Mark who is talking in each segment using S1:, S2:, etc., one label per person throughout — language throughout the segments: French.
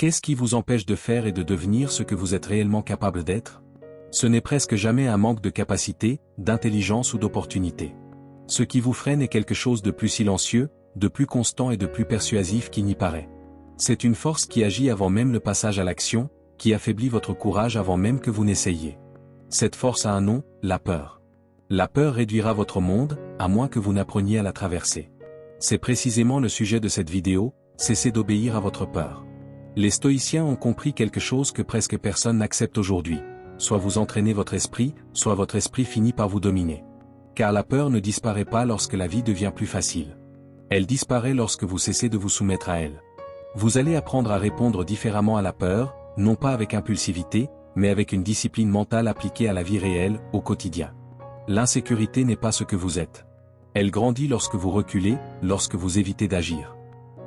S1: Qu'est-ce qui vous empêche de faire et de devenir ce que vous êtes réellement capable d'être? Ce n'est presque jamais un manque de capacité, d'intelligence ou d'opportunité. Ce qui vous freine est quelque chose de plus silencieux, de plus constant et de plus persuasif qu'il n'y paraît. C'est une force qui agit avant même le passage à l'action, qui affaiblit votre courage avant même que vous n'essayiez. Cette force a un nom, la peur. La peur réduira votre monde, à moins que vous n'appreniez à la traverser. C'est précisément le sujet de cette vidéo, cessez d'obéir à votre peur. Les stoïciens ont compris quelque chose que presque personne n'accepte aujourd'hui. Soit vous entraînez votre esprit, soit votre esprit finit par vous dominer. Car la peur ne disparaît pas lorsque la vie devient plus facile. Elle disparaît lorsque vous cessez de vous soumettre à elle. Vous allez apprendre à répondre différemment à la peur, non pas avec impulsivité, mais avec une discipline mentale appliquée à la vie réelle, au quotidien. L'insécurité n'est pas ce que vous êtes. Elle grandit lorsque vous reculez, lorsque vous évitez d'agir.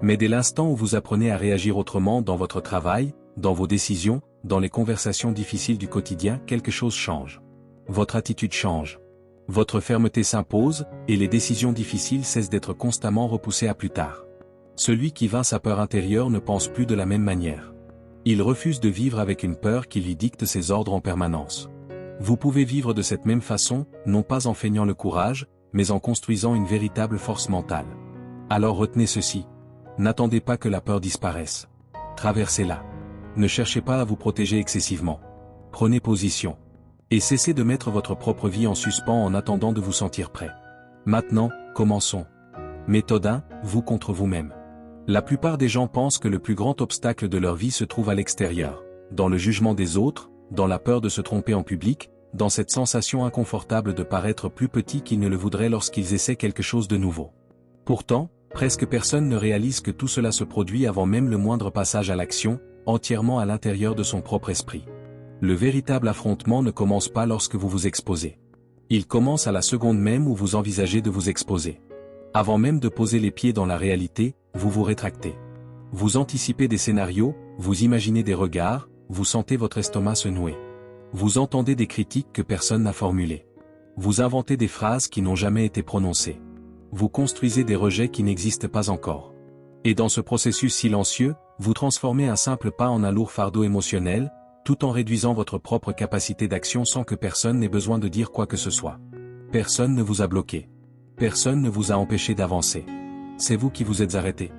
S1: Mais dès l'instant où vous apprenez à réagir autrement dans votre travail, dans vos décisions, dans les conversations difficiles du quotidien, quelque chose change. Votre attitude change. Votre fermeté s'impose, et les décisions difficiles cessent d'être constamment repoussées à plus tard. Celui qui vainc sa peur intérieure ne pense plus de la même manière. Il refuse de vivre avec une peur qui lui dicte ses ordres en permanence. Vous pouvez vivre de cette même façon, non pas en feignant le courage, mais en construisant une véritable force mentale. Alors retenez ceci. N'attendez pas que la peur disparaisse. Traversez-la. Ne cherchez pas à vous protéger excessivement. Prenez position. Et cessez de mettre votre propre vie en suspens en attendant de vous sentir prêt. Maintenant, commençons. Méthode 1, vous contre vous-même. La plupart des gens pensent que le plus grand obstacle de leur vie se trouve à l'extérieur, dans le jugement des autres, dans la peur de se tromper en public, dans cette sensation inconfortable de paraître plus petit qu'ils ne le voudraient lorsqu'ils essaient quelque chose de nouveau. Pourtant, presque personne ne réalise que tout cela se produit avant même le moindre passage à l'action, entièrement à l'intérieur de son propre esprit. Le véritable affrontement ne commence pas lorsque vous vous exposez. Il commence à la seconde même où vous envisagez de vous exposer. Avant même de poser les pieds dans la réalité, vous vous rétractez. Vous anticipez des scénarios, vous imaginez des regards, vous sentez votre estomac se nouer. Vous entendez des critiques que personne n'a formulées. Vous inventez des phrases qui n'ont jamais été prononcées. Vous construisez des rejets qui n'existent pas encore. Et dans ce processus silencieux, vous transformez un simple pas en un lourd fardeau émotionnel, tout en réduisant votre propre capacité d'action sans que personne n'ait besoin de dire quoi que ce soit. Personne ne vous a bloqué. Personne ne vous a empêché d'avancer. C'est vous qui vous êtes arrêté.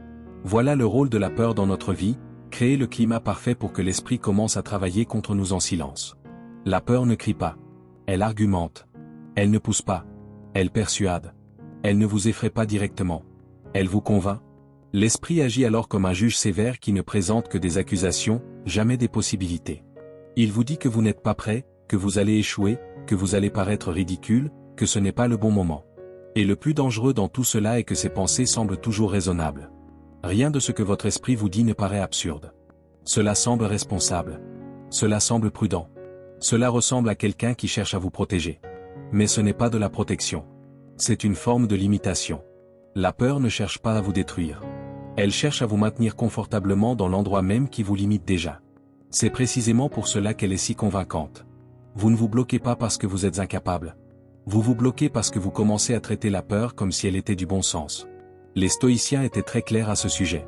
S1: Voilà le rôle de la peur dans notre vie, créer le climat parfait pour que l'esprit commence à travailler contre nous en silence. La peur ne crie pas. Elle argumente. Elle ne pousse pas. Elle persuade. Elle ne vous effraie pas directement. Elle vous convainc. L'esprit agit alors comme un juge sévère qui ne présente que des accusations, jamais des possibilités. Il vous dit que vous n'êtes pas prêt, que vous allez échouer, que vous allez paraître ridicule, que ce n'est pas le bon moment. Et le plus dangereux dans tout cela est que ces pensées semblent toujours raisonnables. Rien de ce que votre esprit vous dit ne paraît absurde. Cela semble responsable. Cela semble prudent. Cela ressemble à quelqu'un qui cherche à vous protéger. Mais ce n'est pas de la protection. C'est une forme de limitation. La peur ne cherche pas à vous détruire. Elle cherche à vous maintenir confortablement dans l'endroit même qui vous limite déjà. C'est précisément pour cela qu'elle est si convaincante. Vous ne vous bloquez pas parce que vous êtes incapable. Vous vous bloquez parce que vous commencez à traiter la peur comme si elle était du bon sens. Les stoïciens étaient très clairs à ce sujet.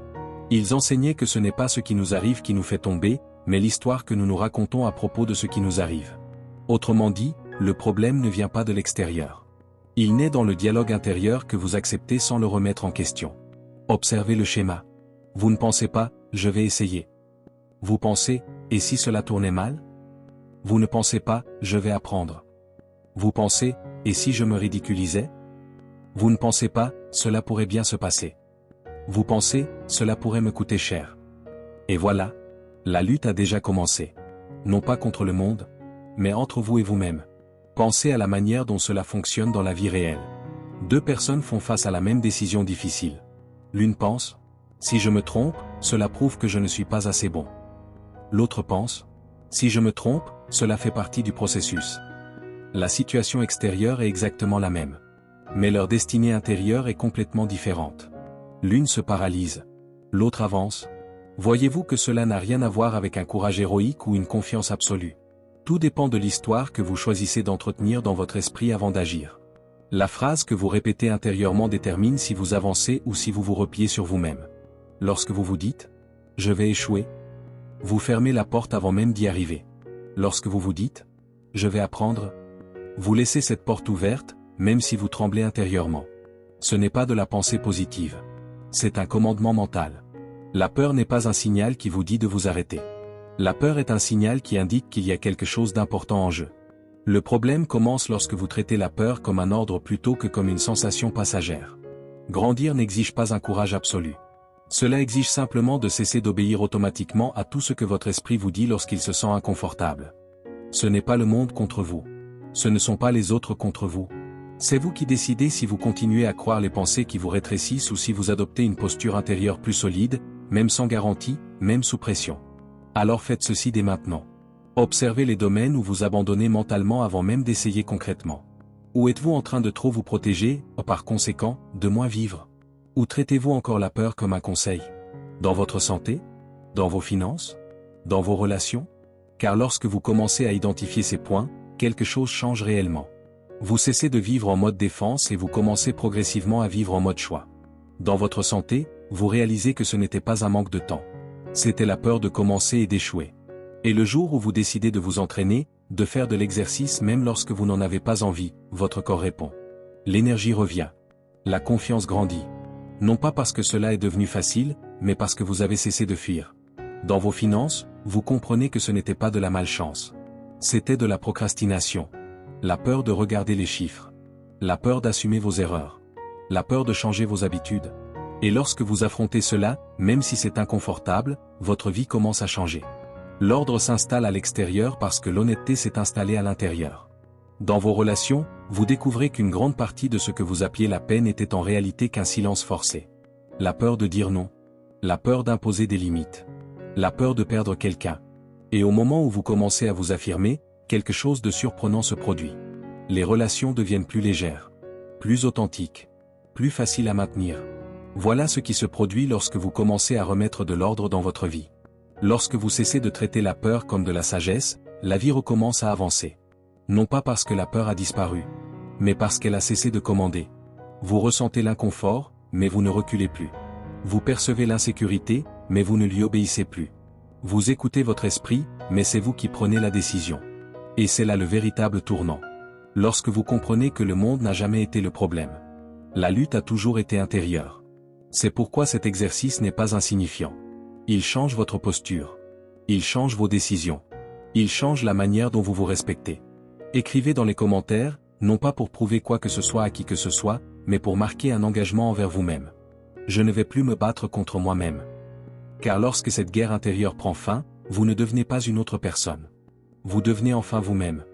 S1: Ils enseignaient que ce n'est pas ce qui nous arrive qui nous fait tomber, mais l'histoire que nous nous racontons à propos de ce qui nous arrive. Autrement dit, le problème ne vient pas de l'extérieur. Il naît dans le dialogue intérieur que vous acceptez sans le remettre en question. Observez le schéma. Vous ne pensez pas « je vais essayer ». Vous pensez « et si cela tournait mal ?» Vous ne pensez pas « je vais apprendre ». Vous pensez « et si je me ridiculisais ?» Vous ne pensez pas « cela pourrait bien se passer ». Vous pensez « cela pourrait me coûter cher ». Et voilà, la lutte a déjà commencé. Non pas contre le monde, mais entre vous et vous-même. Pensez à la manière dont cela fonctionne dans la vie réelle. Deux personnes font face à la même décision difficile. L'une pense « si je me trompe, cela prouve que je ne suis pas assez bon ». L'autre pense « si je me trompe, cela fait partie du processus ». La situation extérieure est exactement la même. Mais leur destinée intérieure est complètement différente. L'une se paralyse. L'autre avance. Voyez-vous que cela n'a rien à voir avec un courage héroïque ou une confiance absolue. Tout dépend de l'histoire que vous choisissez d'entretenir dans votre esprit avant d'agir. La phrase que vous répétez intérieurement détermine si vous avancez ou si vous vous repliez sur vous-même. Lorsque vous vous dites « je vais échouer », Vous fermez la porte avant même d'y arriver. Lorsque vous vous dites « Je vais apprendre », vous laissez cette porte ouverte, même si vous tremblez intérieurement. Ce n'est pas de la pensée positive. C'est un commandement mental. La peur n'est pas un signal qui vous dit de vous arrêter. La peur est un signal qui indique qu'il y a quelque chose d'important en jeu. Le problème commence lorsque vous traitez la peur comme un ordre plutôt que comme une sensation passagère. Grandir n'exige pas un courage absolu. Cela exige simplement de cesser d'obéir automatiquement à tout ce que votre esprit vous dit lorsqu'il se sent inconfortable. Ce n'est pas le monde contre vous. Ce ne sont pas les autres contre vous. C'est vous qui décidez si vous continuez à croire les pensées qui vous rétrécissent ou si vous adoptez une posture intérieure plus solide, même sans garantie, même sous pression. Alors faites ceci dès maintenant. Observez les domaines où vous abandonnez mentalement avant même d'essayer concrètement. Où êtes-vous en train de trop vous protéger, par conséquent, de moins vivre? Ou traitez-vous encore la peur comme un conseil? Dans votre santé? Dans vos finances? Dans vos relations? Car lorsque vous commencez à identifier ces points, quelque chose change réellement. Vous cessez de vivre en mode défense et vous commencez progressivement à vivre en mode choix. Dans votre santé, vous réalisez que ce n'était pas un manque de temps. C'était la peur de commencer et d'échouer. Et le jour où vous décidez de vous entraîner, de faire de l'exercice même lorsque vous n'en avez pas envie, votre corps répond. L'énergie revient. La confiance grandit. Non pas parce que cela est devenu facile, mais parce que vous avez cessé de fuir. Dans vos finances, vous comprenez que ce n'était pas de la malchance. C'était de la procrastination. La peur de regarder les chiffres. La peur d'assumer vos erreurs. La peur de changer vos habitudes. Et lorsque vous affrontez cela, même si c'est inconfortable, votre vie commence à changer. L'ordre s'installe à l'extérieur parce que l'honnêteté s'est installée à l'intérieur. Dans vos relations, vous découvrez qu'une grande partie de ce que vous appeliez la peine était en réalité qu'un silence forcé. La peur de dire non. La peur d'imposer des limites. La peur de perdre quelqu'un. Et au moment où vous commencez à vous affirmer, quelque chose de surprenant se produit. Les relations deviennent plus légères, plus authentiques, plus faciles à maintenir. Voilà ce qui se produit lorsque vous commencez à remettre de l'ordre dans votre vie. Lorsque vous cessez de traiter la peur comme de la sagesse, la vie recommence à avancer. Non pas parce que la peur a disparu, mais parce qu'elle a cessé de commander. Vous ressentez l'inconfort, mais vous ne reculez plus. Vous percevez l'insécurité, mais vous ne lui obéissez plus. Vous écoutez votre esprit, mais c'est vous qui prenez la décision. Et c'est là le véritable tournant. Lorsque vous comprenez que le monde n'a jamais été le problème. La lutte a toujours été intérieure. C'est pourquoi cet exercice n'est pas insignifiant. Il change votre posture. Il change vos décisions. Il change la manière dont vous vous respectez. Écrivez dans les commentaires, non pas pour prouver quoi que ce soit à qui que ce soit, mais pour marquer un engagement envers vous-même. Je ne vais plus me battre contre moi-même. Car lorsque cette guerre intérieure prend fin, vous ne devenez pas une autre personne. Vous devenez enfin vous-même.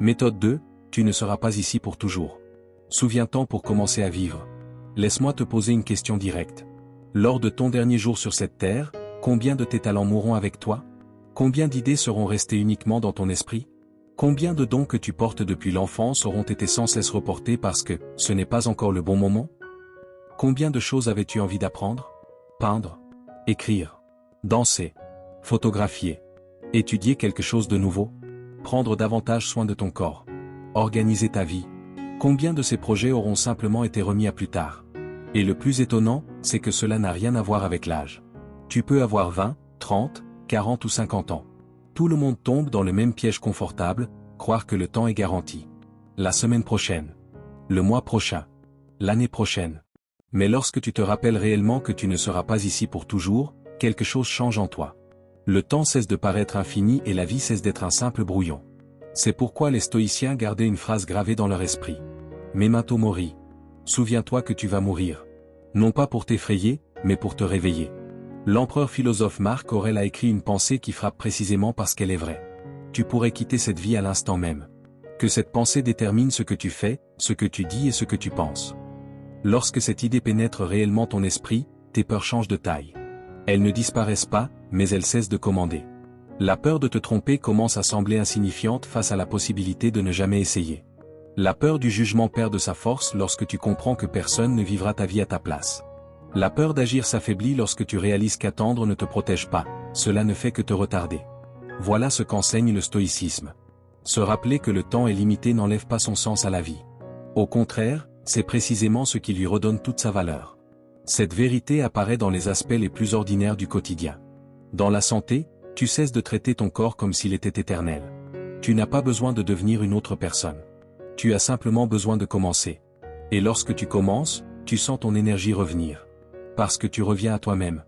S1: Méthode 2, tu ne seras pas ici pour toujours. Souviens-t'en pour commencer à vivre. Laisse-moi te poser une question directe. Lors de ton dernier jour sur cette terre, combien de tes talents mourront avec toi? Combien d'idées seront restées uniquement dans ton esprit? Combien de dons que tu portes depuis l'enfance auront été sans cesse reportés parce que ce n'est pas encore le bon moment? Combien de choses avais-tu envie d'apprendre? Peindre, écrire, danser, photographier, étudier quelque chose de nouveau, prendre davantage soin de ton corps, organiser ta vie. Combien de ces projets auront simplement été remis à plus tard? Et le plus étonnant, c'est que cela n'a rien à voir avec l'âge. Tu peux avoir 20, 30, 40 ou 50 ans. Tout le monde tombe dans le même piège confortable, croire que le temps est garanti. La semaine prochaine. Le mois prochain. L'année prochaine. Mais lorsque tu te rappelles réellement que tu ne seras pas ici pour toujours, quelque chose change en toi. Le temps cesse de paraître infini et la vie cesse d'être un simple brouillon. C'est pourquoi les stoïciens gardaient une phrase gravée dans leur esprit. Memento mori. Souviens-toi que tu vas mourir. Non pas pour t'effrayer, mais pour te réveiller. L'empereur philosophe Marc Aurèle a écrit une pensée qui frappe précisément parce qu'elle est vraie. Tu pourrais quitter cette vie à l'instant même. Que cette pensée détermine ce que tu fais, ce que tu dis et ce que tu penses. Lorsque cette idée pénètre réellement ton esprit, tes peurs changent de taille. Elles ne disparaissent pas, mais elles cessent de commander. La peur de te tromper commence à sembler insignifiante face à la possibilité de ne jamais essayer. La peur du jugement perd de sa force lorsque tu comprends que personne ne vivra ta vie à ta place. La peur d'agir s'affaiblit lorsque tu réalises qu'attendre ne te protège pas, cela ne fait que te retarder. Voilà ce qu'enseigne le stoïcisme. Se rappeler que le temps est limité n'enlève pas son sens à la vie. Au contraire, c'est précisément ce qui lui redonne toute sa valeur. Cette vérité apparaît dans les aspects les plus ordinaires du quotidien. Dans la santé, Tu cesses de traiter ton corps comme s'il était éternel. Tu n'as pas besoin de devenir une autre personne. Tu as simplement besoin de commencer. Et lorsque tu commences, tu sens ton énergie revenir. Parce que tu reviens à toi-même.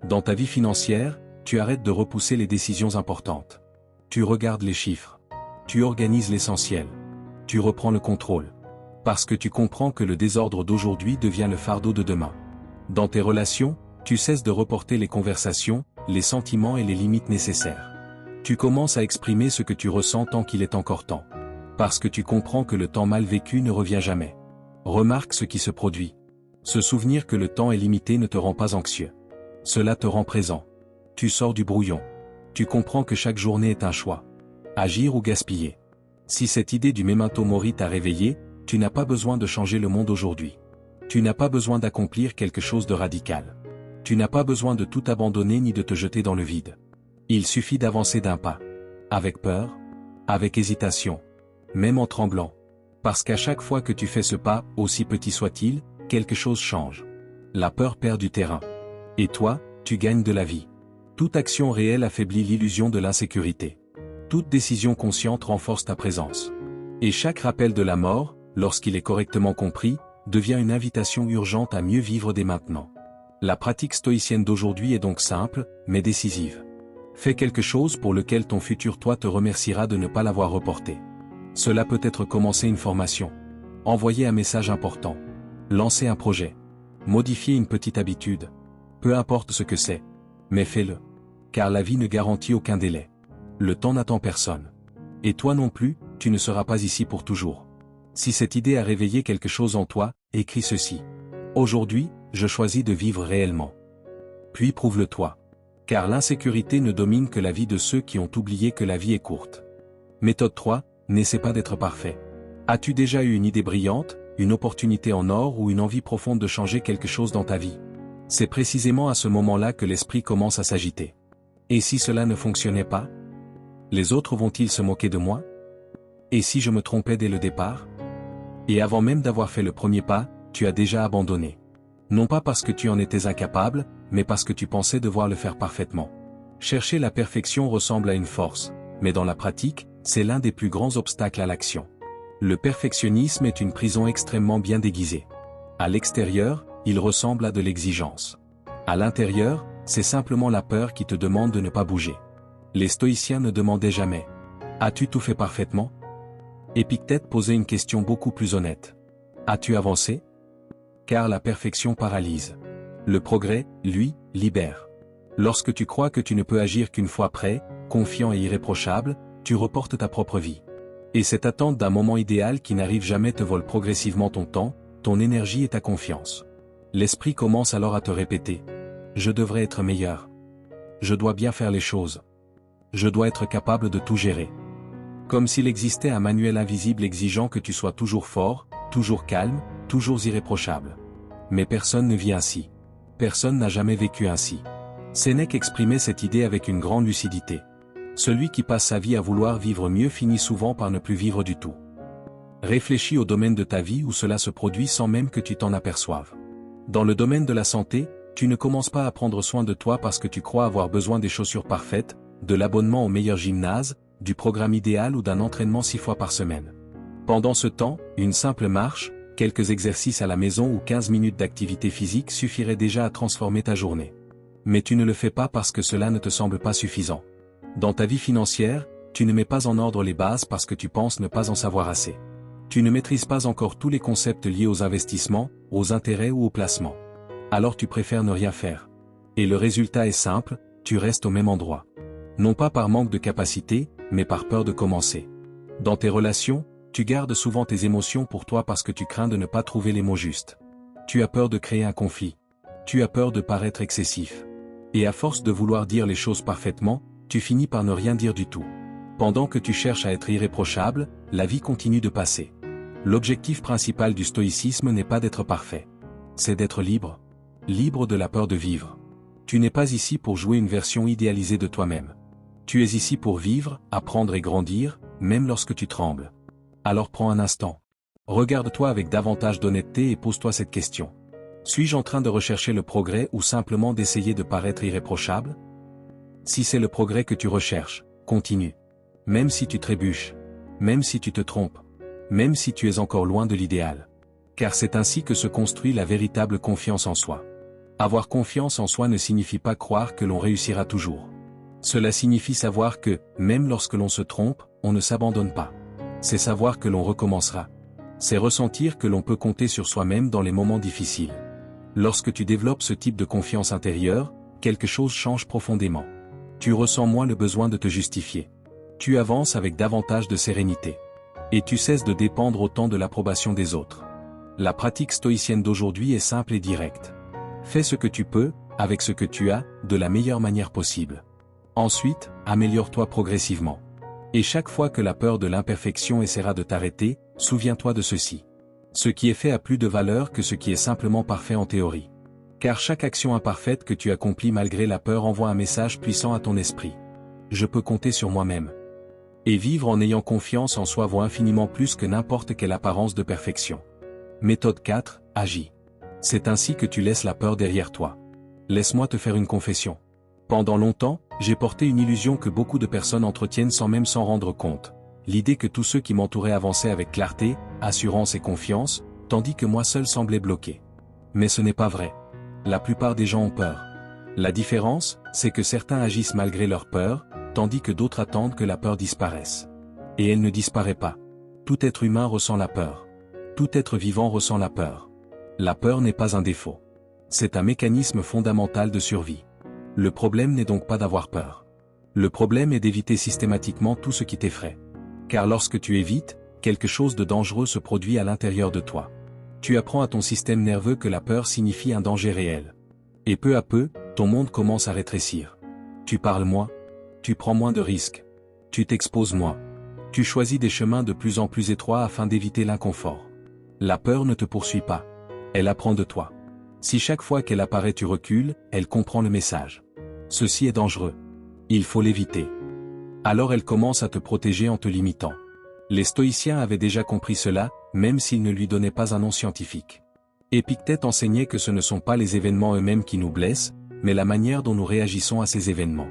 S1: Dans ta vie financière, tu arrêtes de repousser les décisions importantes. Tu regardes les chiffres. Tu organises l'essentiel. Tu reprends le contrôle. Parce que tu comprends que le désordre d'aujourd'hui devient le fardeau de demain. Dans tes relations, tu cesses de reporter les conversations, les sentiments et les limites nécessaires. Tu commences à exprimer ce que tu ressens tant qu'il est encore temps. Parce que tu comprends que le temps mal vécu ne revient jamais. Remarque ce qui se produit. Se souvenir que le temps est limité ne te rend pas anxieux. Cela te rend présent. Tu sors du brouillon. Tu comprends que chaque journée est un choix. Agir ou gaspiller. Si cette idée du memento mori t'a réveillé, tu n'as pas besoin de changer le monde aujourd'hui. Tu n'as pas besoin d'accomplir quelque chose de radical. Tu n'as pas besoin de tout abandonner ni de te jeter dans le vide. Il suffit d'avancer d'un pas. Avec peur, avec hésitation, même en tremblant. Parce qu'à chaque fois que tu fais ce pas, aussi petit soit-il, quelque chose change. La peur perd du terrain. Et toi, tu gagnes de la vie. Toute action réelle affaiblit l'illusion de l'insécurité. Toute décision consciente renforce ta présence. Et chaque rappel de la mort, lorsqu'il est correctement compris, devient une invitation urgente à mieux vivre dès maintenant. La pratique stoïcienne d'aujourd'hui est donc simple, mais décisive. Fais quelque chose pour lequel ton futur toi te remerciera de ne pas l'avoir reporté. Cela peut être commencer une formation, envoyer un message important, lancer un projet, modifier une petite habitude. Peu importe ce que c'est, mais fais-le. Car la vie ne garantit aucun délai. Le temps n'attend personne. Et toi non plus, tu ne seras pas ici pour toujours. Si cette idée a réveillé quelque chose en toi, écris ceci. Aujourd'hui, je choisis de vivre réellement. Puis prouve-le-toi. Car l'insécurité ne domine que la vie de ceux qui ont oublié que la vie est courte. Méthode 3, n'essaie pas d'être parfait. As-tu déjà eu une idée brillante, une opportunité en or ou une envie profonde de changer quelque chose dans ta vie? C'est précisément à ce moment-là que l'esprit commence à s'agiter. Et si cela ne fonctionnait pas? Les autres vont-ils se moquer de moi? Et si je me trompais dès le départ? Et avant même d'avoir fait le premier pas, tu as déjà abandonné. Non pas parce que tu en étais incapable, mais parce que tu pensais devoir le faire parfaitement. Chercher la perfection ressemble à une force, mais dans la pratique, c'est l'un des plus grands obstacles à l'action. Le perfectionnisme est une prison extrêmement bien déguisée. À l'extérieur, il ressemble à de l'exigence. À l'intérieur, c'est simplement la peur qui te demande de ne pas bouger. Les stoïciens ne demandaient jamais « As-tu tout fait parfaitement ?» Épictète posait une question beaucoup plus honnête. « As-tu avancé ?» Car la perfection paralyse. Le progrès, lui, libère. Lorsque tu crois que tu ne peux agir qu'une fois prêt, confiant et irréprochable, tu reportes ta propre vie. Et cette attente d'un moment idéal qui n'arrive jamais te vole progressivement ton temps, ton énergie et ta confiance. L'esprit commence alors à te répéter « Je devrais être meilleur. Je dois bien faire les choses. Je dois être capable de tout gérer. » Comme s'il existait un manuel invisible exigeant que tu sois toujours fort, toujours calme, toujours irréprochable. Mais personne ne vit ainsi. Personne n'a jamais vécu ainsi. Sénèque exprimait cette idée avec une grande lucidité. Celui qui passe sa vie à vouloir vivre mieux finit souvent par ne plus vivre du tout. Réfléchis au domaine de ta vie où cela se produit sans même que tu t'en aperçoives. Dans le domaine de la santé, tu ne commences pas à prendre soin de toi parce que tu crois avoir besoin des chaussures parfaites, de l'abonnement au meilleur gymnase, du programme idéal ou d'un entraînement 6 fois par semaine. Pendant ce temps, une simple marche, quelques exercices à la maison ou 15 minutes d'activité physique suffiraient déjà à transformer ta journée. Mais tu ne le fais pas parce que cela ne te semble pas suffisant. Dans ta vie financière, tu ne mets pas en ordre les bases parce que tu penses ne pas en savoir assez. Tu ne maîtrises pas encore tous les concepts liés aux investissements, aux intérêts ou aux placements. Alors tu préfères ne rien faire. Et le résultat est simple, tu restes au même endroit. Non pas par manque de capacité, mais par peur de commencer. Dans tes relations, tu gardes souvent tes émotions pour toi parce que tu crains de ne pas trouver les mots justes. Tu as peur de créer un conflit. Tu as peur de paraître excessif. Et à force de vouloir dire les choses parfaitement, tu finis par ne rien dire du tout. Pendant que tu cherches à être irréprochable, la vie continue de passer. L'objectif principal du stoïcisme n'est pas d'être parfait. C'est d'être libre. Libre de la peur de vivre. Tu n'es pas ici pour jouer une version idéalisée de toi-même. Tu es ici pour vivre, apprendre et grandir, même lorsque tu trembles. Alors prends un instant. Regarde-toi avec davantage d'honnêteté et pose-toi cette question. Suis-je en train de rechercher le progrès ou simplement d'essayer de paraître irréprochable? Si c'est le progrès que tu recherches, continue. Même si tu trébuches. Même si tu te trompes. Même si tu es encore loin de l'idéal. Car c'est ainsi que se construit la véritable confiance en soi. Avoir confiance en soi ne signifie pas croire que l'on réussira toujours. Cela signifie savoir que, même lorsque l'on se trompe, on ne s'abandonne pas. C'est savoir que l'on recommencera. C'est ressentir que l'on peut compter sur soi-même dans les moments difficiles. Lorsque tu développes ce type de confiance intérieure, quelque chose change profondément. Tu ressens moins le besoin de te justifier. Tu avances avec davantage de sérénité. Et tu cesses de dépendre autant de l'approbation des autres. La pratique stoïcienne d'aujourd'hui est simple et directe. Fais ce que tu peux, avec ce que tu as, de la meilleure manière possible. Ensuite, améliore-toi progressivement. Et chaque fois que la peur de l'imperfection essaiera de t'arrêter, souviens-toi de ceci. Ce qui est fait a plus de valeur que ce qui est simplement parfait en théorie. Car chaque action imparfaite que tu accomplis malgré la peur envoie un message puissant à ton esprit. Je peux compter sur moi-même. Et vivre en ayant confiance en soi vaut infiniment plus que n'importe quelle apparence de perfection. Méthode 4, agis. C'est ainsi que tu laisses la peur derrière toi. Laisse-moi te faire une confession. Pendant longtemps, j'ai porté une illusion que beaucoup de personnes entretiennent sans même s'en rendre compte. L'idée que tous ceux qui m'entouraient avançaient avec clarté, assurance et confiance, tandis que moi seul semblais bloqué. Mais ce n'est pas vrai. La plupart des gens ont peur. La différence, c'est que certains agissent malgré leur peur, tandis que d'autres attendent que la peur disparaisse. Et elle ne disparaît pas. Tout être humain ressent la peur. Tout être vivant ressent la peur. La peur n'est pas un défaut. C'est un mécanisme fondamental de survie. Le problème n'est donc pas d'avoir peur. Le problème est d'éviter systématiquement tout ce qui t'effraie. Car lorsque tu évites, quelque chose de dangereux se produit à l'intérieur de toi. Tu apprends à ton système nerveux que la peur signifie un danger réel. Et peu à peu, ton monde commence à rétrécir. Tu parles moins. Tu prends moins de risques. Tu t'exposes moins. Tu choisis des chemins de plus en plus étroits afin d'éviter l'inconfort. La peur ne te poursuit pas. Elle apprend de toi. Si chaque fois qu'elle apparaît tu recules, elle comprend le message. Ceci est dangereux. Il faut l'éviter. Alors elle commence à te protéger en te limitant. Les stoïciens avaient déjà compris cela, même s'ils ne lui donnaient pas un nom scientifique. Épictète enseignait que ce ne sont pas les événements eux-mêmes qui nous blessent, mais la manière dont nous réagissons à ces événements.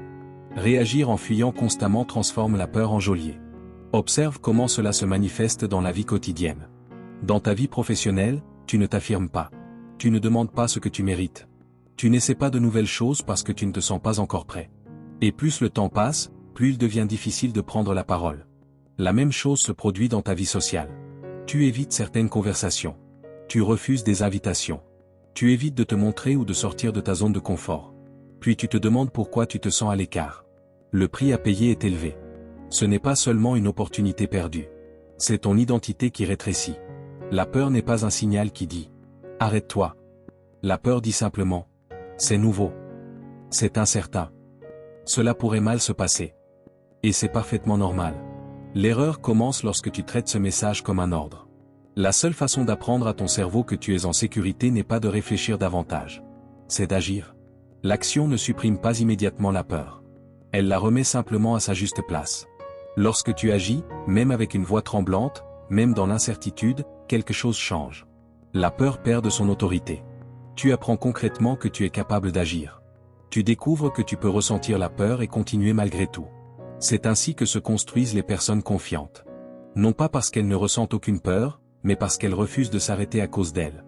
S1: Réagir en fuyant constamment transforme la peur en geôlier. Observe comment cela se manifeste dans la vie quotidienne. Dans ta vie professionnelle, tu ne t'affirmes pas. Tu ne demandes pas ce que tu mérites. Tu n'essaies pas de nouvelles choses parce que tu ne te sens pas encore prêt. Et plus le temps passe, plus il devient difficile de prendre la parole. La même chose se produit dans ta vie sociale. Tu évites certaines conversations. Tu refuses des invitations. Tu évites de te montrer ou de sortir de ta zone de confort. Puis tu te demandes pourquoi tu te sens à l'écart. Le prix à payer est élevé. Ce n'est pas seulement une opportunité perdue. C'est ton identité qui rétrécit. La peur n'est pas un signal qui dit « Arrête-toi ». La peur dit simplement « C'est nouveau. C'est incertain. Cela pourrait mal se passer. » Et c'est parfaitement normal. L'erreur commence lorsque tu traites ce message comme un ordre. La seule façon d'apprendre à ton cerveau que tu es en sécurité n'est pas de réfléchir davantage. C'est d'agir. L'action ne supprime pas immédiatement la peur. Elle la remet simplement à sa juste place. Lorsque tu agis, même avec une voix tremblante, même dans l'incertitude, quelque chose change. La peur perd de son autorité. Tu apprends concrètement que tu es capable d'agir. Tu découvres que tu peux ressentir la peur et continuer malgré tout. C'est ainsi que se construisent les personnes confiantes. Non pas parce qu'elles ne ressentent aucune peur, mais parce qu'elles refusent de s'arrêter à cause d'elles.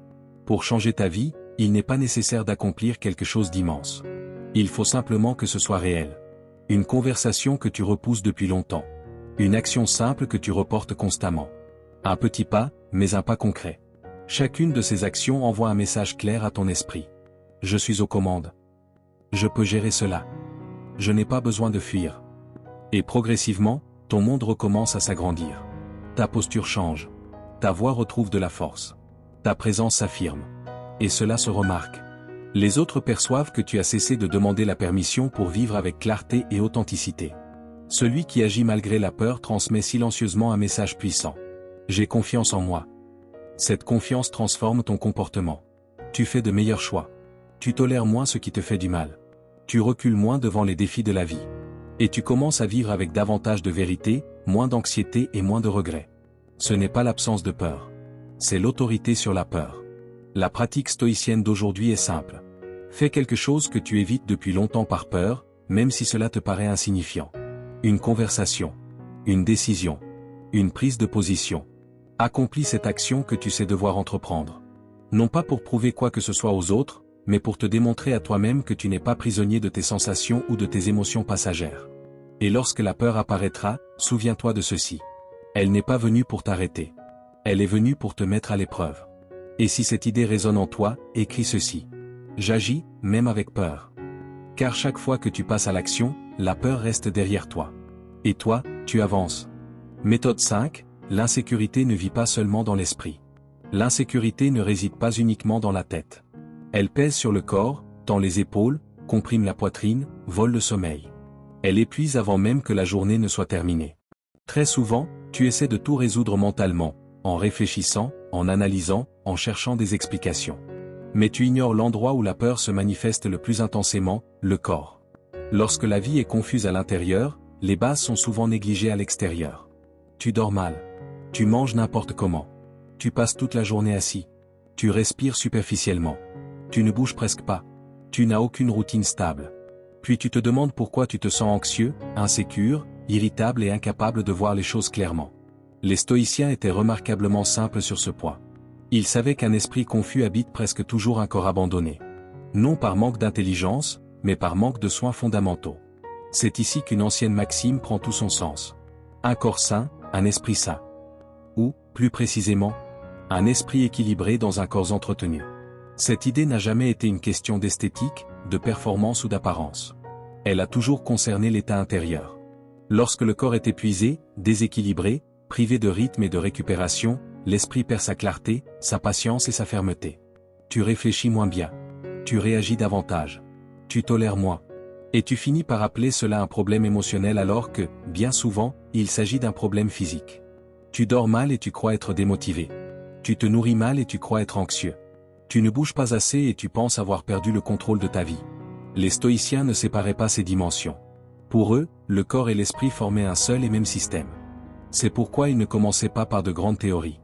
S1: Pour changer ta vie, il n'est pas nécessaire d'accomplir quelque chose d'immense. Il faut simplement que ce soit réel. Une conversation que tu repousses depuis longtemps. Une action simple que tu reportes constamment. Un petit pas, mais un pas concret. Chacune de ces actions envoie un message clair à ton esprit. Je suis aux commandes. Je peux gérer cela. Je n'ai pas besoin de fuir. Et progressivement, ton monde recommence à s'agrandir. Ta posture change. Ta voix retrouve de la force. Ta présence s'affirme. Et cela se remarque. Les autres perçoivent que tu as cessé de demander la permission pour vivre avec clarté et authenticité. Celui qui agit malgré la peur transmet silencieusement un message puissant. J'ai confiance en moi. Cette confiance transforme ton comportement. Tu fais de meilleurs choix. Tu tolères moins ce qui te fait du mal. Tu recules moins devant les défis de la vie. Et tu commences à vivre avec davantage de vérité, moins d'anxiété et moins de regrets. Ce n'est pas l'absence de peur. C'est l'autorité sur la peur. La pratique stoïcienne d'aujourd'hui est simple. Fais quelque chose que tu évites depuis longtemps par peur, même si cela te paraît insignifiant. Une conversation. Une décision. Une prise de position. Accomplis cette action que tu sais devoir entreprendre. Non pas pour prouver quoi que ce soit aux autres, mais pour te démontrer à toi-même que tu n'es pas prisonnier de tes sensations ou de tes émotions passagères. Et lorsque la peur apparaîtra, souviens-toi de ceci. Elle n'est pas venue pour t'arrêter. Elle est venue pour te mettre à l'épreuve. Et si cette idée résonne en toi, écris ceci. J'agis, même avec peur. Car chaque fois que tu passes à l'action, la peur reste derrière toi. Et toi, tu avances. Méthode 5, l'insécurité ne vit pas seulement dans l'esprit. L'insécurité ne réside pas uniquement dans la tête. Elle pèse sur le corps, tend les épaules, comprime la poitrine, vole le sommeil. Elle épuise avant même que la journée ne soit terminée. Très souvent, tu essaies de tout résoudre mentalement, en réfléchissant, en analysant, en cherchant des explications. Mais tu ignores l'endroit où la peur se manifeste le plus intensément, le corps. Lorsque la vie est confuse à l'intérieur, les bases sont souvent négligées à l'extérieur. Tu dors mal. Tu manges n'importe comment. Tu passes toute la journée assis. Tu respires superficiellement. Tu ne bouges presque pas. Tu n'as aucune routine stable. Puis tu te demandes pourquoi tu te sens anxieux, insécure, irritable et incapable de voir les choses clairement. Les stoïciens étaient remarquablement simples sur ce point. Ils savaient qu'un esprit confus habite presque toujours un corps abandonné. Non par manque d'intelligence, mais par manque de soins fondamentaux. C'est ici qu'une ancienne maxime prend tout son sens. Un corps sain, un esprit sain. Ou, plus précisément, un esprit équilibré dans un corps entretenu. Cette idée n'a jamais été une question d'esthétique, de performance ou d'apparence. Elle a toujours concerné l'état intérieur. Lorsque le corps est épuisé, déséquilibré, privé de rythme et de récupération, l'esprit perd sa clarté, sa patience et sa fermeté. Tu réfléchis moins bien. Tu réagis davantage. Tu tolères moins. Et tu finis par appeler cela un problème émotionnel alors que, bien souvent, il s'agit d'un problème physique. Tu dors mal et tu crois être démotivé. Tu te nourris mal et tu crois être anxieux. Tu ne bouges pas assez et tu penses avoir perdu le contrôle de ta vie. Les stoïciens ne séparaient pas ces dimensions. Pour eux, le corps et l'esprit formaient un seul et même système. C'est pourquoi ils ne commençaient pas par de grandes théories.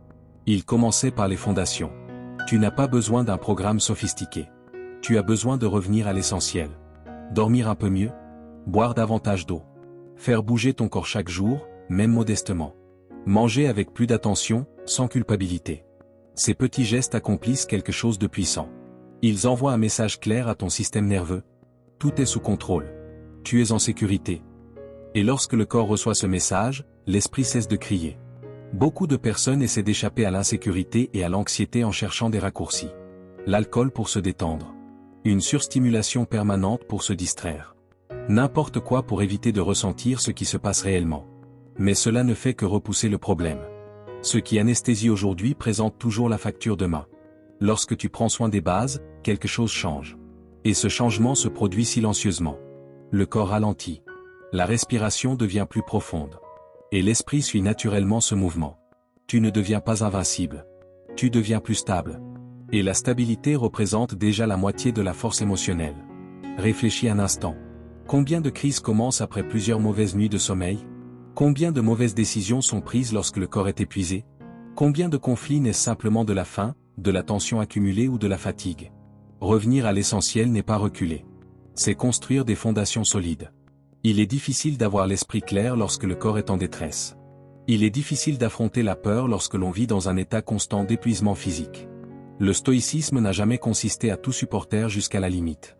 S1: Ils commençaient par les fondations. Tu n'as pas besoin d'un programme sophistiqué. Tu as besoin de revenir à l'essentiel. Dormir un peu mieux, boire davantage d'eau. Faire bouger ton corps chaque jour, même modestement. Manger avec plus d'attention, sans culpabilité. Ces petits gestes accomplissent quelque chose de puissant. Ils envoient un message clair à ton système nerveux. Tout est sous contrôle. Tu es en sécurité. Et lorsque le corps reçoit ce message, l'esprit cesse de crier. Beaucoup de personnes essaient d'échapper à l'insécurité et à l'anxiété en cherchant des raccourcis. L'alcool pour se détendre. Une surstimulation permanente pour se distraire. N'importe quoi pour éviter de ressentir ce qui se passe réellement. Mais cela ne fait que repousser le problème. Ce qui anesthésie aujourd'hui présente toujours la facture demain. Lorsque tu prends soin des bases, quelque chose change. Et ce changement se produit silencieusement. Le corps ralentit. La respiration devient plus profonde. Et l'esprit suit naturellement ce mouvement. Tu ne deviens pas invincible. Tu deviens plus stable. Et la stabilité représente déjà la moitié de la force émotionnelle. Réfléchis un instant. Combien de crises commencent après plusieurs mauvaises nuits de sommeil? Combien de mauvaises décisions sont prises lorsque le corps est épuisé? Combien de conflits naissent simplement de la faim, de la tension accumulée ou de la fatigue? Revenir à l'essentiel n'est pas reculer. C'est construire des fondations solides. Il est difficile d'avoir l'esprit clair lorsque le corps est en détresse. Il est difficile d'affronter la peur lorsque l'on vit dans un état constant d'épuisement physique. Le stoïcisme n'a jamais consisté à tout supporter jusqu'à la limite.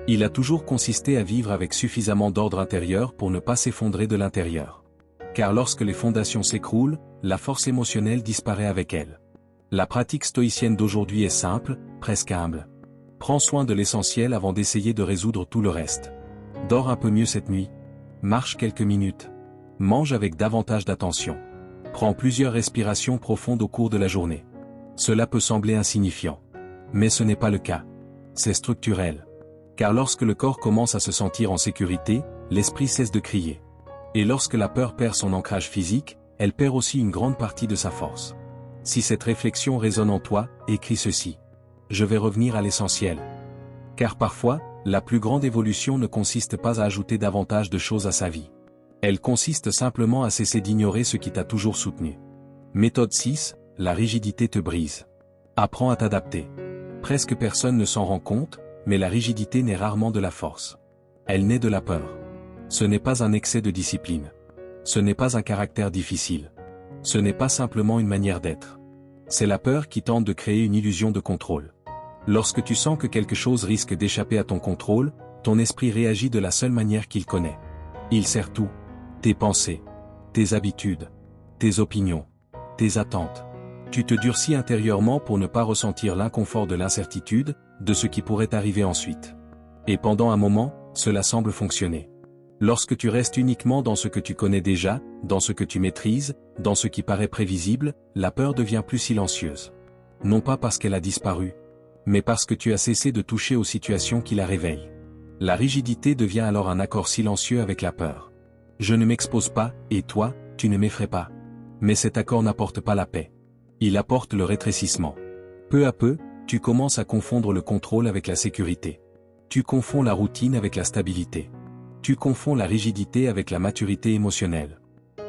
S1: Il a toujours consisté à vivre avec suffisamment d'ordre intérieur pour ne pas s'effondrer de l'intérieur. Car lorsque les fondations s'écroulent, la force émotionnelle disparaît avec elle. La pratique stoïcienne d'aujourd'hui est simple, presque humble. Prends soin de l'essentiel avant d'essayer de résoudre tout le reste. Dors un peu mieux cette nuit. Marche quelques minutes. Mange avec davantage d'attention. Prends plusieurs respirations profondes au cours de la journée. Cela peut sembler insignifiant. Mais ce n'est pas le cas. C'est structurel. Car lorsque le corps commence à se sentir en sécurité, l'esprit cesse de crier. Et lorsque la peur perd son ancrage physique, elle perd aussi une grande partie de sa force. Si cette réflexion résonne en toi, écris ceci. Je vais revenir à l'essentiel. Car parfois, la plus grande évolution ne consiste pas à ajouter davantage de choses à sa vie. Elle consiste simplement à cesser d'ignorer ce qui t'a toujours soutenu. Méthode 6, la rigidité te brise. Apprends à t'adapter. Presque personne ne s'en rend compte, mais la rigidité n'est rarement de la force. Elle naît de la peur. Ce n'est pas un excès de discipline. Ce n'est pas un caractère difficile. Ce n'est pas simplement une manière d'être. C'est la peur qui tente de créer une illusion de contrôle. Lorsque tu sens que quelque chose risque d'échapper à ton contrôle, ton esprit réagit de la seule manière qu'il connaît. Il sert tout. Tes pensées, tes habitudes, tes opinions, tes attentes. Tu te durcis intérieurement pour ne pas ressentir l'inconfort de l'incertitude, de ce qui pourrait arriver ensuite. Et pendant un moment, cela semble fonctionner. Lorsque tu restes uniquement dans ce que tu connais déjà, dans ce que tu maîtrises, dans ce qui paraît prévisible, la peur devient plus silencieuse. Non pas parce qu'elle a disparu, mais parce que tu as cessé de toucher aux situations qui la réveillent. La rigidité devient alors un accord silencieux avec la peur. Je ne m'expose pas, et toi, tu ne m'effraies pas. Mais cet accord n'apporte pas la paix. Il apporte le rétrécissement. Peu à peu, tu commences à confondre le contrôle avec la sécurité. Tu confonds la routine avec la stabilité. Tu confonds la rigidité avec la maturité émotionnelle.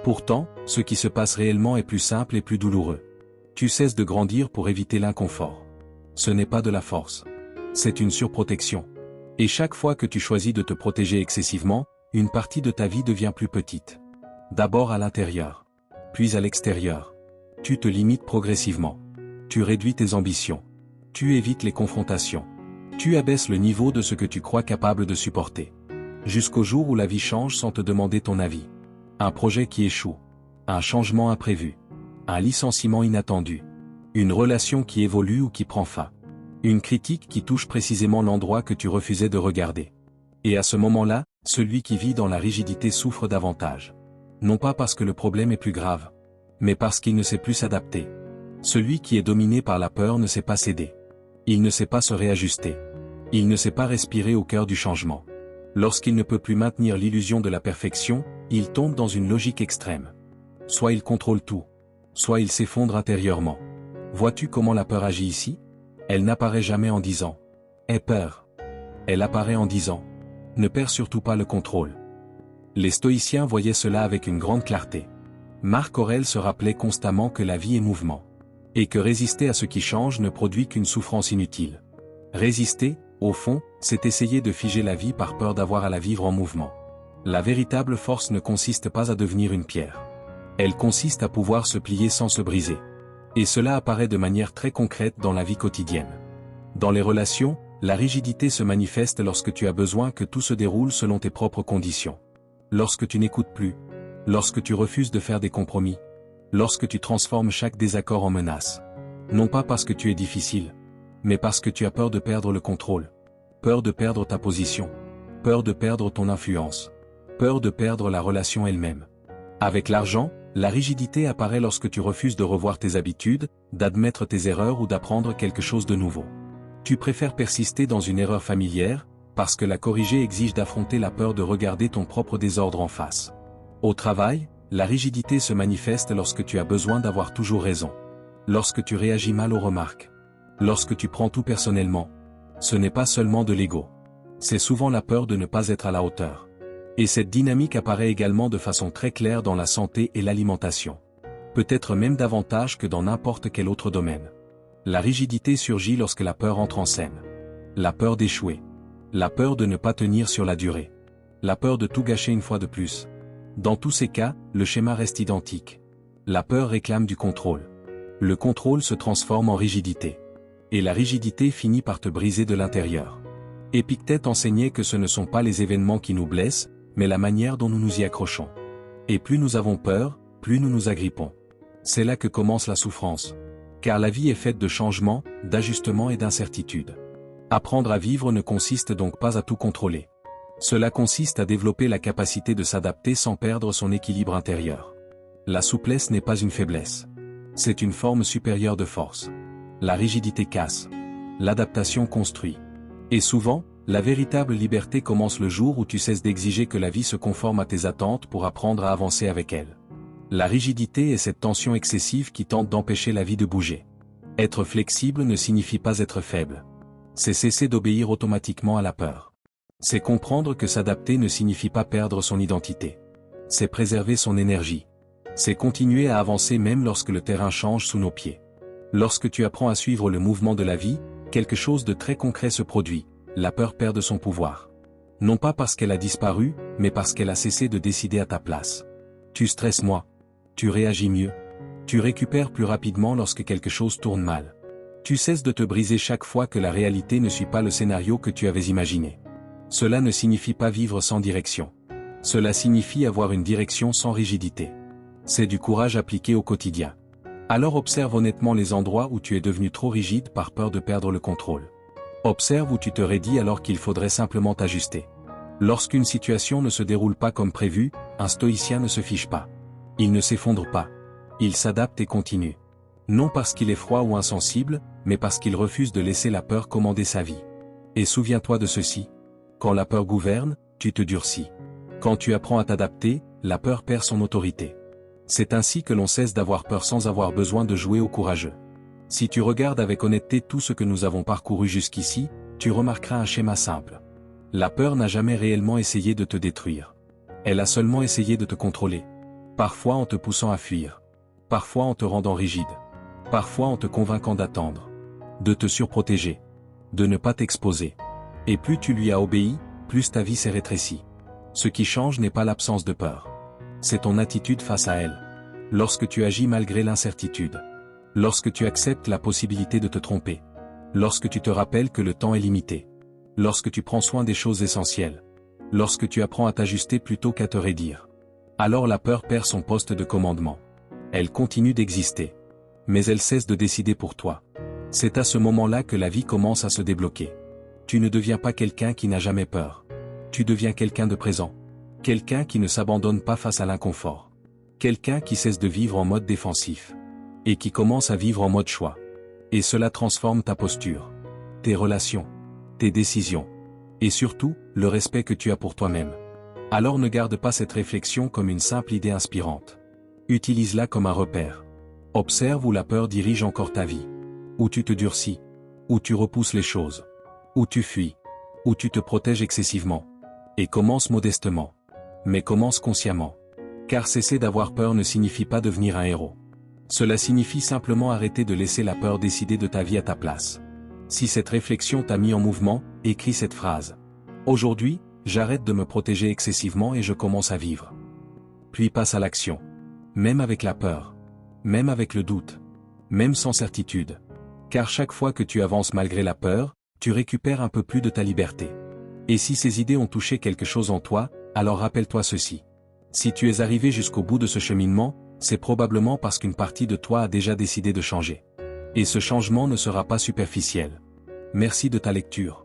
S1: Pourtant, ce qui se passe réellement est plus simple et plus douloureux. Tu cesses de grandir pour éviter l'inconfort. Ce n'est pas de la force. C'est une surprotection. Et chaque fois que tu choisis de te protéger excessivement, une partie de ta vie devient plus petite. D'abord à l'intérieur, puis à l'extérieur. Tu te limites progressivement. Tu réduis tes ambitions. Tu évites les confrontations. Tu abaisses le niveau de ce que tu crois capable de supporter. Jusqu'au jour où la vie change sans te demander ton avis. Un projet qui échoue. Un changement imprévu. Un licenciement inattendu. Une relation qui évolue ou qui prend fin. Une critique qui touche précisément l'endroit que tu refusais de regarder. Et à ce moment-là, celui qui vit dans la rigidité souffre davantage. Non pas parce que le problème est plus grave, mais parce qu'il ne sait plus s'adapter. Celui qui est dominé par la peur ne sait pas céder. Il ne sait pas se réajuster. Il ne sait pas respirer au cœur du changement. Lorsqu'il ne peut plus maintenir l'illusion de la perfection, il tombe dans une logique extrême. Soit il contrôle tout, soit il s'effondre intérieurement. Vois-tu comment la peur agit ici? Elle n'apparaît jamais en disant « Aie peur ». Elle apparaît en disant « Ne perds surtout pas le contrôle ». Les stoïciens voyaient cela avec une grande clarté. Marc Aurèle se rappelait constamment que la vie est mouvement. Et que résister à ce qui change ne produit qu'une souffrance inutile. Résister, au fond, c'est essayer de figer la vie par peur d'avoir à la vivre en mouvement. La véritable force ne consiste pas à devenir une pierre. Elle consiste à pouvoir se plier sans se briser. Et cela apparaît de manière très concrète dans la vie quotidienne. Dans les relations, la rigidité se manifeste lorsque tu as besoin que tout se déroule selon tes propres conditions. Lorsque tu n'écoutes plus. Lorsque tu refuses de faire des compromis. Lorsque tu transformes chaque désaccord en menace. Non pas parce que tu es difficile, mais parce que tu as peur de perdre le contrôle. Peur de perdre ta position. Peur de perdre ton influence. Peur de perdre la relation elle-même. Avec l'argent, la rigidité apparaît lorsque tu refuses de revoir tes habitudes, d'admettre tes erreurs ou d'apprendre quelque chose de nouveau. Tu préfères persister dans une erreur familière, parce que la corriger exige d'affronter la peur de regarder ton propre désordre en face. Au travail, la rigidité se manifeste lorsque tu as besoin d'avoir toujours raison. Lorsque tu réagis mal aux remarques. Lorsque tu prends tout personnellement. Ce n'est pas seulement de l'ego. C'est souvent la peur de ne pas être à la hauteur. Et cette dynamique apparaît également de façon très claire dans la santé et l'alimentation. Peut-être même davantage que dans n'importe quel autre domaine. La rigidité surgit lorsque la peur entre en scène. La peur d'échouer. La peur de ne pas tenir sur la durée. La peur de tout gâcher une fois de plus. Dans tous ces cas, le schéma reste identique. La peur réclame du contrôle. Le contrôle se transforme en rigidité. Et la rigidité finit par te briser de l'intérieur. Épictète enseignait que ce ne sont pas les événements qui nous blessent, mais la manière dont nous nous y accrochons. Et plus nous avons peur, plus nous nous agrippons. C'est là que commence la souffrance. Car la vie est faite de changements, d'ajustements et d'incertitudes. Apprendre à vivre ne consiste donc pas à tout contrôler. Cela consiste à développer la capacité de s'adapter sans perdre son équilibre intérieur. La souplesse n'est pas une faiblesse. C'est une forme supérieure de force. La rigidité casse. L'adaptation construit. Et souvent, la véritable liberté commence le jour où tu cesses d'exiger que la vie se conforme à tes attentes pour apprendre à avancer avec elle. La rigidité est cette tension excessive qui tente d'empêcher la vie de bouger. Être flexible ne signifie pas être faible. C'est cesser d'obéir automatiquement à la peur. C'est comprendre que s'adapter ne signifie pas perdre son identité. C'est préserver son énergie. C'est continuer à avancer même lorsque le terrain change sous nos pieds. Lorsque tu apprends à suivre le mouvement de la vie, quelque chose de très concret se produit, la peur perd de son pouvoir. Non pas parce qu'elle a disparu, mais parce qu'elle a cessé de décider à ta place. Tu stresses moins. Tu réagis mieux. Tu récupères plus rapidement lorsque quelque chose tourne mal. Tu cesses de te briser chaque fois que la réalité ne suit pas le scénario que tu avais imaginé. Cela ne signifie pas vivre sans direction. Cela signifie avoir une direction sans rigidité. C'est du courage appliqué au quotidien. Alors observe honnêtement les endroits où tu es devenu trop rigide par peur de perdre le contrôle. Observe où tu te raidis alors qu'il faudrait simplement t'ajuster. Lorsqu'une situation ne se déroule pas comme prévu, un stoïcien ne se fiche pas. Il ne s'effondre pas. Il s'adapte et continue. Non parce qu'il est froid ou insensible, mais parce qu'il refuse de laisser la peur commander sa vie. Et souviens-toi de ceci. Quand la peur gouverne, tu te durcis. Quand tu apprends à t'adapter, la peur perd son autorité. C'est ainsi que l'on cesse d'avoir peur sans avoir besoin de jouer au courageux. Si tu regardes avec honnêteté tout ce que nous avons parcouru jusqu'ici, tu remarqueras un schéma simple. La peur n'a jamais réellement essayé de te détruire. Elle a seulement essayé de te contrôler. Parfois en te poussant à fuir. Parfois en te rendant rigide. Parfois en te convainquant d'attendre. De te surprotéger. De ne pas t'exposer. Et plus tu lui as obéi, plus ta vie s'est rétrécie. Ce qui change n'est pas l'absence de peur. C'est ton attitude face à elle. Lorsque tu agis malgré l'incertitude. Lorsque tu acceptes la possibilité de te tromper. Lorsque tu te rappelles que le temps est limité. Lorsque tu prends soin des choses essentielles. Lorsque tu apprends à t'ajuster plutôt qu'à te raidir. Alors la peur perd son poste de commandement. Elle continue d'exister. Mais elle cesse de décider pour toi. C'est à ce moment-là que la vie commence à se débloquer. Tu ne deviens pas quelqu'un qui n'a jamais peur. Tu deviens quelqu'un de présent. Quelqu'un qui ne s'abandonne pas face à l'inconfort. Quelqu'un qui cesse de vivre en mode défensif. Et qui commence à vivre en mode choix. Et cela transforme ta posture. Tes relations. Tes décisions. Et surtout, le respect que tu as pour toi-même. Alors ne garde pas cette réflexion comme une simple idée inspirante. Utilise-la comme un repère. Observe où la peur dirige encore ta vie. Où tu te durcis. Où tu repousses les choses. Où tu fuis. Où tu te protèges excessivement. Et commence modestement. Mais commence consciemment. Car cesser d'avoir peur ne signifie pas devenir un héros. Cela signifie simplement arrêter de laisser la peur décider de ta vie à ta place. Si cette réflexion t'a mis en mouvement, écris cette phrase. Aujourd'hui, j'arrête de me protéger excessivement et je commence à vivre. Puis passe à l'action. Même avec la peur. Même avec le doute. Même sans certitude. Car chaque fois que tu avances malgré la peur, tu récupères un peu plus de ta liberté. Et si ces idées ont touché quelque chose en toi, alors rappelle-toi ceci. Si tu es arrivé jusqu'au bout de ce cheminement, c'est probablement parce qu'une partie de toi a déjà décidé de changer. Et ce changement ne sera pas superficiel. Merci de ta lecture.